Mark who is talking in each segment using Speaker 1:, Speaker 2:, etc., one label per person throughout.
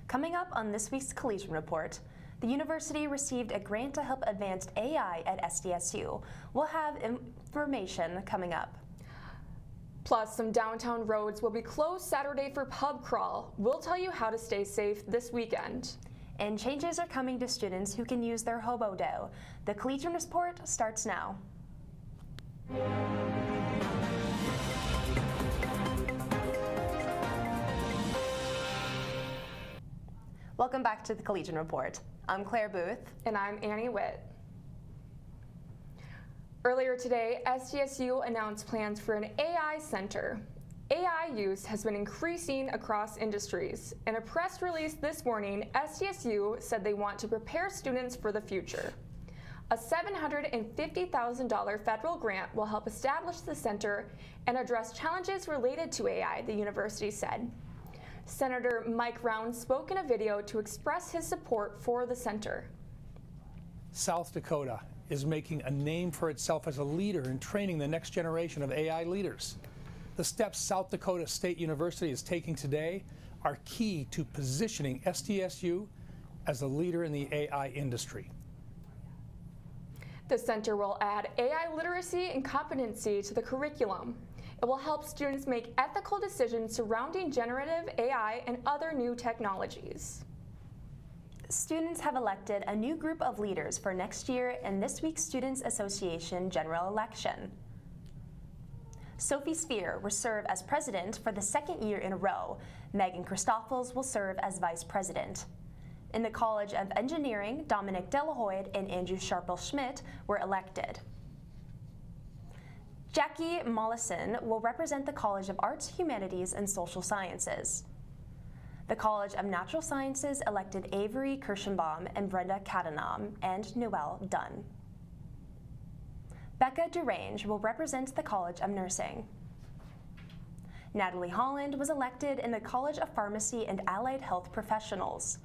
Speaker 1: Coming up on this week's Collegian Report, the university received a grant to help advance AI at SDSU. We'll have information coming up.
Speaker 2: Plus, some downtown roads will be closed Saturday for pub crawl. We'll tell you how to stay safe this weekend.
Speaker 1: And changes are coming to students who can use their Hobo-Do. The Collegian Report starts now. Welcome back to the Collegian Report. I'm Claire Booth.
Speaker 2: And I'm Annie Witt. Earlier today, SDSU announced plans for an AI center. AI use has been increasing across industries. In a press release this morning, SDSU said they want to prepare students for the future. A $750,000 federal grant will help establish the center and address challenges related to AI, the university said. Senator Mike Rounds spoke in a video to express his support for the center.
Speaker 3: South Dakota is making a name for itself as a leader in training the next generation of AI leaders. The steps South Dakota State University is taking today are key to positioning SDSU as a leader in the AI industry.
Speaker 2: The center will add AI literacy and competency to the curriculum. It will help students make ethical decisions surrounding generative AI and other new technologies.
Speaker 1: Students have elected a new group of leaders for next year in this week's Students Association general election. Sophie Sphere will serve as president for the second year in a row. Megan Christoffels will serve as vice president. In the College of Engineering, Dominic Delahoyd and Andrew Sharple-Schmidt were elected. Jackie Mollison will represent the College of Arts, Humanities, and Social Sciences. The College of Natural Sciences elected Avery Kirschenbaum and Brenda Cadenam and Noelle Dunn. Becca Durange will represent the College of Nursing. Natalie Holland was elected in the College of Pharmacy and Allied Health Professionals.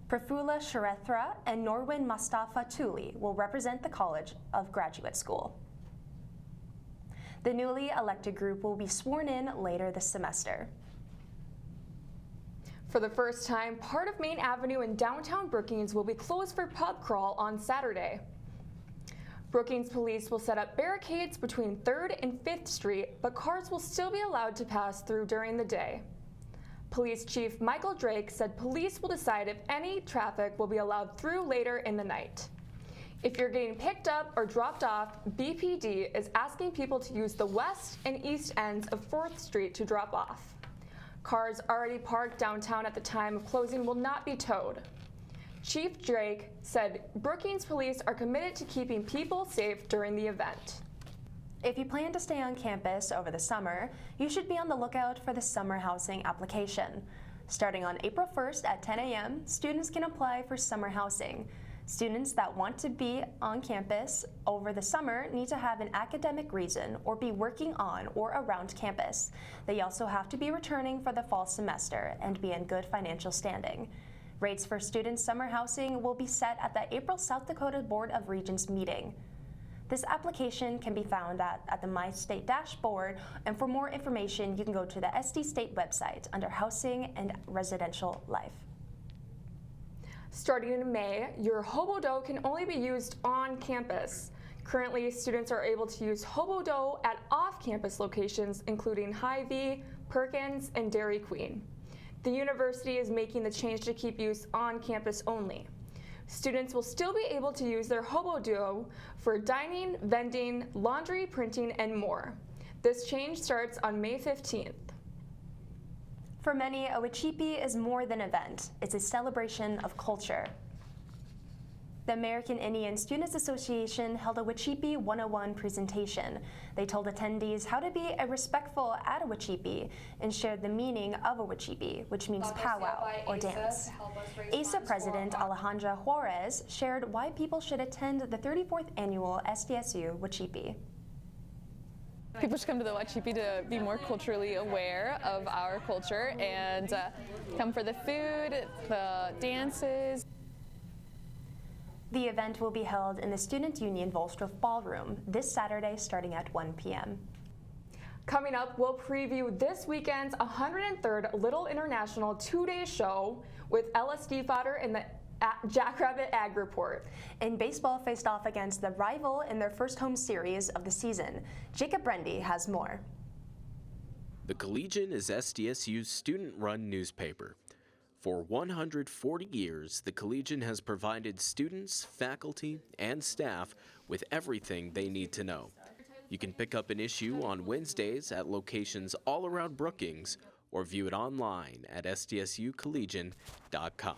Speaker 1: Prafula Sharethra and Norwin Mustafa Tuli will represent the College of Graduate School. The newly elected group will be sworn in later this semester.
Speaker 2: For the first time, part of Main Avenue in downtown Brookings will be closed for pub crawl on Saturday. Brookings police will set up barricades between 3rd and 5th Street, but cars will still be allowed to pass through during the day. Police Chief Michael Drake said police will decide if any traffic will be allowed through later in the night. If you're getting picked up or dropped off, BPD is asking people to use the west and east ends of 4th Street to drop off. Cars already parked downtown at the time of closing will not be towed. Chief Drake said Brookings police are committed to keeping people safe during the event.
Speaker 1: If you plan to stay on campus over the summer, you should be on the lookout for the summer housing application. Starting on April 1st at 10 a.m., students can apply for summer housing. Students that want to be on campus over the summer need to have an academic reason or be working on or around campus. They also have to be returning for the fall semester and be in good financial standing. Rates for students' summer housing will be set at the April South Dakota Board of Regents meeting. This application can be found at the My State dashboard, and for more information, you can go to the SD State website under Housing and Residential Life.
Speaker 2: Starting in May, your Hobo-Do can only be used on campus. Currently, students are able to use Hobo-Do at off-campus locations, including Hy-Vee, Perkins, and Dairy Queen. The university is making the change to keep use on campus only. Students will still be able to use their Hobo-Do for dining, vending, laundry, printing, and more. This change starts on May 15th.
Speaker 1: For many, a Wichipi is more than an event. It's a celebration of culture. The American Indian Students Association held a Wichipi 101 presentation. They told attendees how to be respectful at a Wichipi and shared the meaning of a Wichipi, which means powwow or dance. ASA President Alejandra Juarez shared why people should attend the 34th annual SDSU Wichipi.
Speaker 4: People should come to the Wachipi to be more culturally aware of our culture and come for the food, the dances.
Speaker 1: The event will be held in the Student Union Volstroff Ballroom this Saturday starting at 1 p.m.
Speaker 2: Coming up, we'll preview this weekend's 103rd Little International 2-day show with LSD fodder in the Jackrabbit Ag Report.
Speaker 1: And baseball faced off against the rival in their first home series of the season. Jacob Brendy has more.
Speaker 5: The Collegian is SDSU's student-run newspaper. For 140 years, the Collegian has provided students, faculty, and staff with everything they need to know. You can pick up an issue on Wednesdays at locations all around Brookings or view it online at sdsucollegian.com.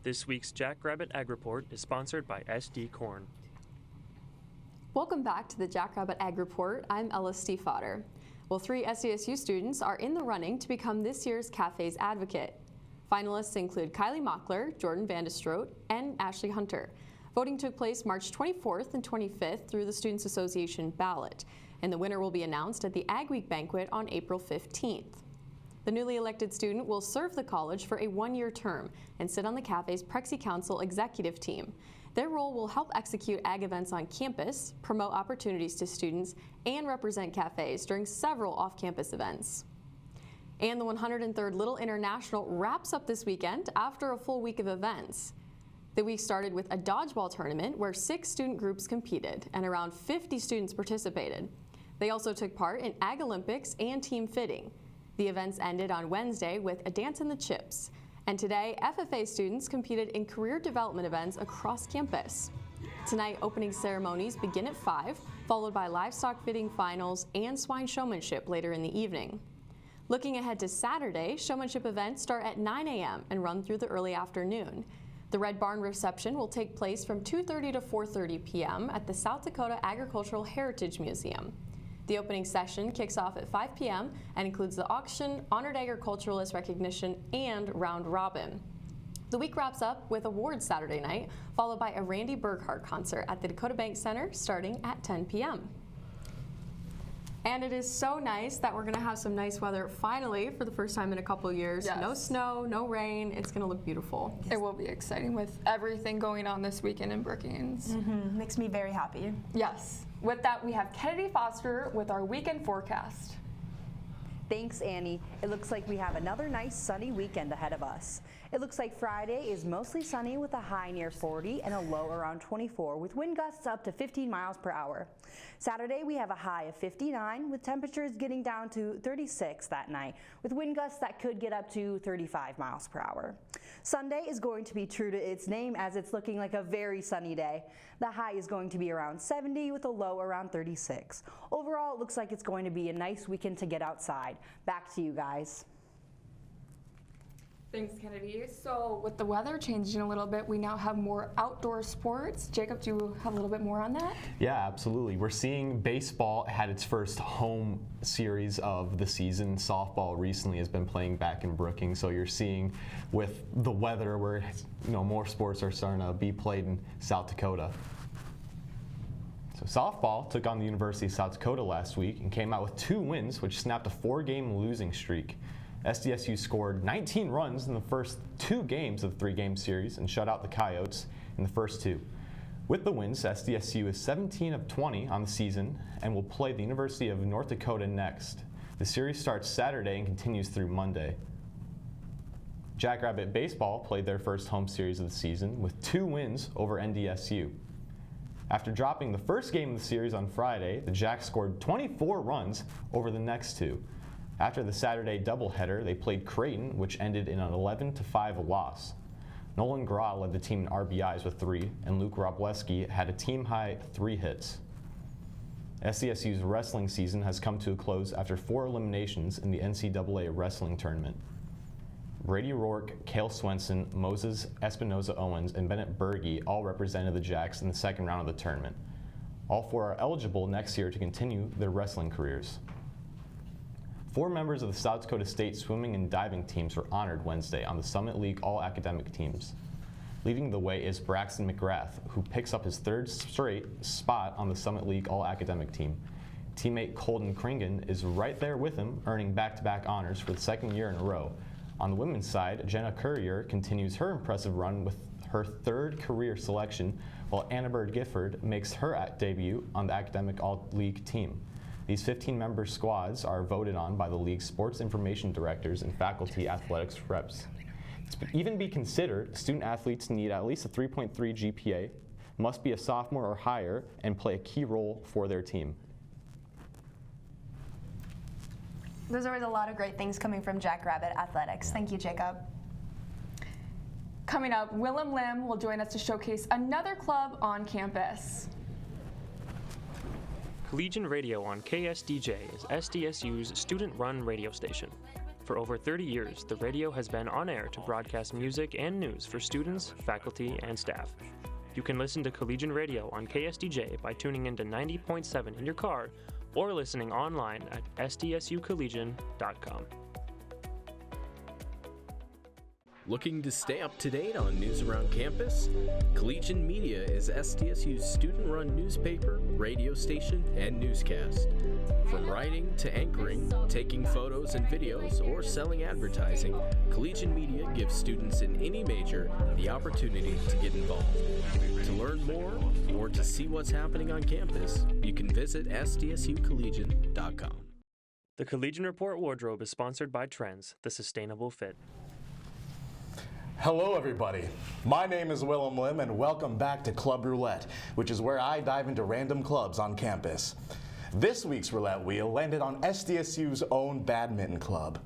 Speaker 6: This week's Jackrabbit Ag Report is sponsored by SD Corn.
Speaker 7: Welcome back to the Jackrabbit Ag Report. I'm LSD fodder. Well, 3 SDSU students are in the running to become this year's Cafe's Advocate. Finalists include Kylie Mockler, Jordan Vandestroot, and Ashley Hunter. Voting took place March 24th and 25th through the Students Association ballot, and the winner will be announced at the Ag Week banquet on April 15th. The newly elected student will serve the college for a 1-year term and sit on the Cafe's Prexy Council executive team. Their role will help execute ag events on campus, promote opportunities to students, and represent cafes during several off-campus events. And the 103rd Little International wraps up this weekend after a full week of events. The week started with a dodgeball tournament where 6 student groups competed and around 50 students participated. They also took part in Ag Olympics and team fitting. The events ended on Wednesday with a dance in the chips. And today, FFA students competed in career development events across campus. Tonight, opening ceremonies begin at 5, followed by livestock fitting finals and swine showmanship later in the evening. Looking ahead to Saturday, showmanship events start at 9 a.m. and run through the early afternoon. The Red Barn reception will take place from 2:30 to 4:30 p.m. at the South Dakota Agricultural Heritage Museum. The opening session kicks off at 5 p.m. and includes the auction, honored agriculturalist recognition, and round robin. The week wraps up with awards Saturday night, followed by a Randy Burghardt concert at the Dakota Bank Center starting at 10 p.m. And it is so nice that we're going to have some nice weather finally for the first time in a couple years.
Speaker 2: Yes.
Speaker 7: No snow, no rain. It's going to look beautiful.
Speaker 2: It will be exciting with everything going on this weekend in Brookings.
Speaker 1: Makes me very happy.
Speaker 2: Yes. With that, we have Kennedy Foster with our weekend forecast.
Speaker 8: Thanks, Annie. It looks like we have another nice sunny weekend ahead of us. It looks like Friday is mostly sunny with a high near 40 and a low around 24 with wind gusts up to 15 miles per hour. Saturday we have a high of 59 with temperatures getting down to 36 that night with wind gusts that could get up to 35 miles per hour. Sunday is going to be true to its name as it's looking like a very sunny day. The high is going to be around 70 with a low around 36. Overall, it looks like it's going to be a nice weekend to get outside. Back to you guys.
Speaker 2: Thanks, Kennedy. So with the weather changing a little bit, we now have more outdoor sports. Jacob, do you have a little bit more on that?
Speaker 9: Yeah, absolutely. We're seeing baseball had its first home series of the season. Softball recently has been playing back in Brookings, so you're seeing with the weather where more sports are starting to be played in South Dakota. So softball took on the University of South Dakota last week and came out with 2 wins, which snapped a 4-game losing streak. SDSU scored 19 runs in the first 2 games of the 3-game series and shut out the Coyotes in the first 2. With the wins, SDSU is 17 of 20 on the season and will play the University of North Dakota next. The series starts Saturday and continues through Monday. Jackrabbit baseball played their first home series of the season with 2 wins over NDSU. After dropping the first game of the series on Friday, the Jacks scored 24 runs over the next 2. After the Saturday doubleheader, they played Creighton, which ended in an 11-5 loss. Nolan Graw led the team in RBIs with 3, and Luke Robleski had a team-high 3 hits. SDSU's wrestling season has come to a close after 4 eliminations in the NCAA wrestling tournament. Brady Rourke, Cale Swenson, Moses Espinoza-Owens, and Bennett Berge all represented the Jacks in the second round of the tournament. All 4 are eligible next year to continue their wrestling careers. 4 members of the South Dakota State swimming and diving teams were honored Wednesday on the Summit League All-Academic teams. Leading the way is Braxton McGrath, who picks up his 3rd straight spot on the Summit League All-Academic team. Teammate Colton Kringen is right there with him, earning back-to-back honors for the 2nd year in a row. On the women's side, Jenna Courier continues her impressive run with her 3rd career selection, while Annabird Gifford makes her debut on the Academic All-League team. These 15-member squads are voted on by the league's sports information directors and faculty athletics reps. To even be considered, student athletes need at least a 3.3 GPA, must be a sophomore or higher, and play a key role for their team.
Speaker 1: There's always a lot of great things coming from Jackrabbit Athletics. Thank you, Jacob.
Speaker 2: Coming up, Willem Lim will join us to showcase another club on campus.
Speaker 6: Collegian Radio on KSDJ is SDSU's student-run radio station. For over 30 years, the radio has been on air to broadcast music and news for students, faculty, and staff. You can listen to Collegian Radio on KSDJ by tuning into 90.7 in your car or listening online at sdsucollegian.com.
Speaker 5: Looking to stay up to date on news around campus? Collegian Media is SDSU's student-run newspaper, radio station, and newscast. From writing to anchoring, taking photos and videos, or selling advertising, Collegian Media gives students in any major the opportunity to get involved. To learn more or to see what's happening on campus, you can visit sdsucollegian.com.
Speaker 6: The Collegian Report wardrobe is sponsored by Trends, the sustainable fit.
Speaker 10: Hello everybody, my name is Willem Lim and welcome back to Club Roulette, which is where I dive into random clubs on campus. This week's roulette wheel landed on SDSU's own badminton club.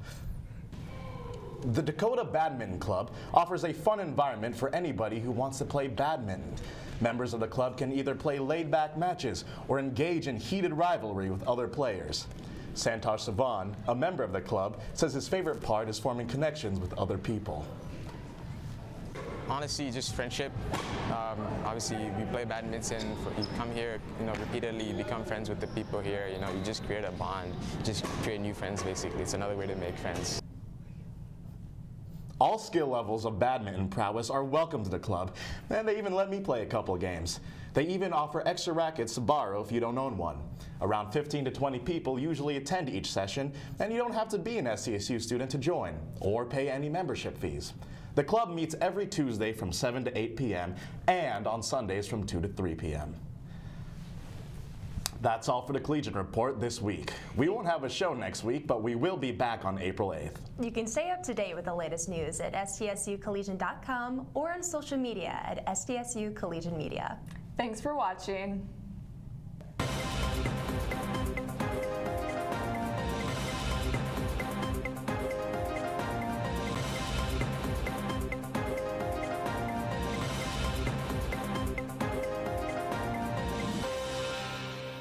Speaker 10: The Dakota Badminton Club offers a fun environment for anybody who wants to play badminton. Members of the club can either play laid-back matches or engage in heated rivalry with other players. Santosh Savan, a member of the club, says his favorite part is forming connections with other people.
Speaker 11: Honestly, just friendship. Obviously, we play badminton. You come here, repeatedly. You become friends with the people here. You just create a bond. Just create new friends. Basically, it's another way to make friends.
Speaker 10: All skill levels of badminton prowess are welcome to the club, and they even let me play a couple of games. They even offer extra rackets to borrow if you don't own one. Around 15 to 20 people usually attend each session, and you don't have to be an SDSU student to join or pay any membership fees. The club meets every Tuesday from 7 to 8 p.m. and on Sundays from 2 to 3 p.m. That's all for the Collegian Report this week. We won't have a show next week, but we will be back on April 8th.
Speaker 1: You can stay up to date with the latest news at sdsucollegian.com or on social media at SDSU Collegian Media.
Speaker 2: Thanks for watching.